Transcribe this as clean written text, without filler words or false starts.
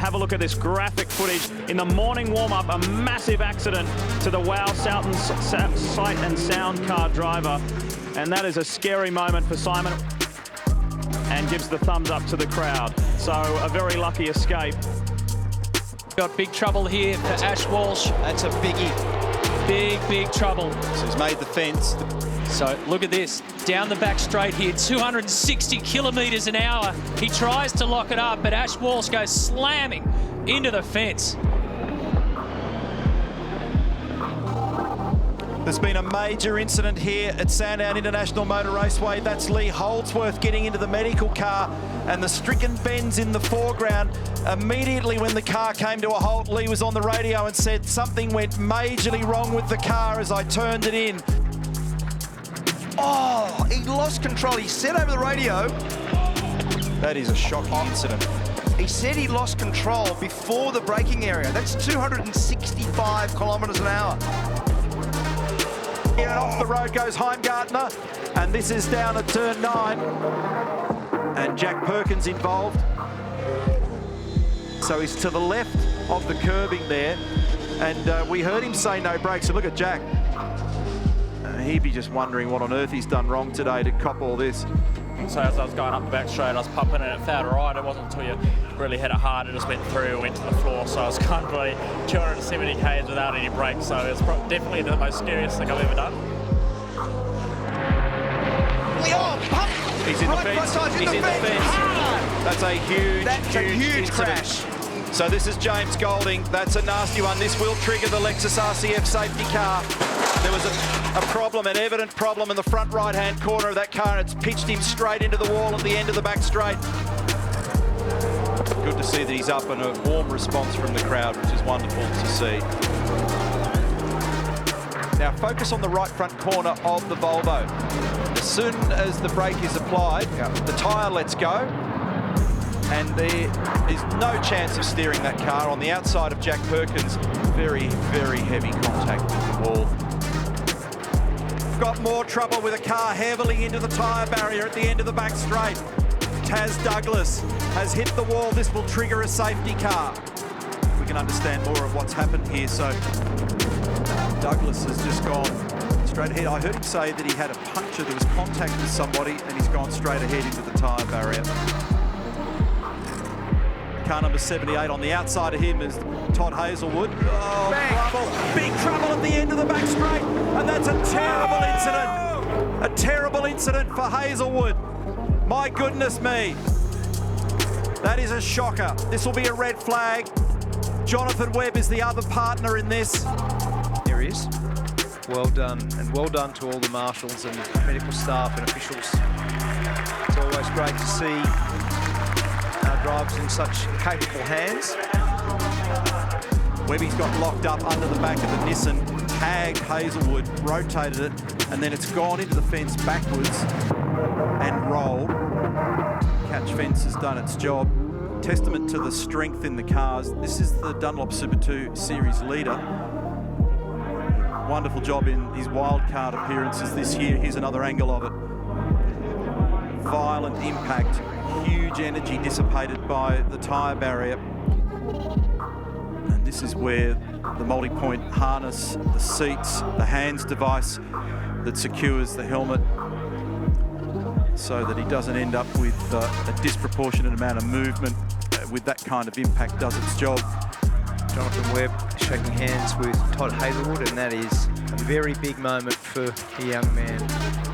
have a look at this graphic footage. In the morning warm-up, a massive accident to the Wow Southern Sight and Sound car driver. And that is a scary moment for Simon, and gives the thumbs up to the crowd. So a very lucky escape. Got big trouble here for Ash Walsh. That's a biggie. Big trouble. So he's made the fence. So look at this, down the back straight here, 260 kilometres an hour. He tries to lock it up, but Ash Walsh goes slamming into the fence. There's been a major incident here at Sandown International Motor Raceway. That's Lee Holdsworth getting into the medical car, and the stricken Ben's in the foreground. Immediately when the car came to a halt, Lee was on the radio and said something went majorly wrong with the car as I turned it in. Oh, he lost control. He said over the radio. That is a shocking incident. He said he lost control before the braking area. That's 265 kilometres an hour. And off the road goes Heimgartner, and this is down at turn 9. And Jack Perkins involved. So he's to the left of the curbing there, and we heard him say no brakes. So look at Jack. He'd be just wondering what on earth he's done wrong today to cop all this. So as I was going up the back straight, I was pumping and it felt right. It wasn't until you really hit it hard, it just went through, went to the floor. So I was going probably 270 k's without any brakes. So it's definitely the most scariest thing I've ever done. He's in the fence. He's in the fence. That's a huge crash. So this is James Golding. That's a nasty one. This will trigger the Lexus RCF safety car. There was a problem, an evident problem in the front right-hand corner of that car, and it's pitched him straight into the wall at the end of the back straight. Good to see that he's up, and a warm response from the crowd, which is wonderful to see. Now focus on the right front corner of the Volvo. As soon as the brake is applied, the tyre lets go, and there is no chance of steering that car. On the outside of Jack Perkins, very heavy contact with the wall. Got more trouble with a car heavily into the tyre barrier at the end of the back straight. Taz Douglas has hit the wall. This will trigger a safety car. We can understand more of what's happened here. So Douglas has just gone straight ahead. I heard him say that he had a puncture. There was contact with somebody, and he's gone straight ahead into the tyre barrier. Car number 78 on the outside of him is Todd Hazelwood. Oh, trouble. Big trouble at the end of the back straight. And that's a terrible incident. A terrible incident for Hazelwood. My goodness me. That is a shocker. This will be a red flag. Jonathan Webb is the other partner in this. There he is. Well done, and well done to all the marshals and medical staff and officials. It's always great to see our drivers in such capable hands. Webby's got locked up under the back of the Nissan, tagged Hazelwood, rotated it, and then it's gone into the fence backwards and rolled. Catch fence has done its job. Testament to the strength in the cars. This is the Dunlop Super 2 Series leader. Wonderful job in his wildcard appearances this year. Here's another angle of it. Violent impact, huge energy dissipated by the tyre barrier. And this is where the multi-point harness, the seats, the hands device that secures the helmet so that he doesn't end up with a disproportionate amount of movement with that kind of impact does its job. Jonathan Webb shaking hands with Todd Hazelwood, and that is a very big moment for the young man.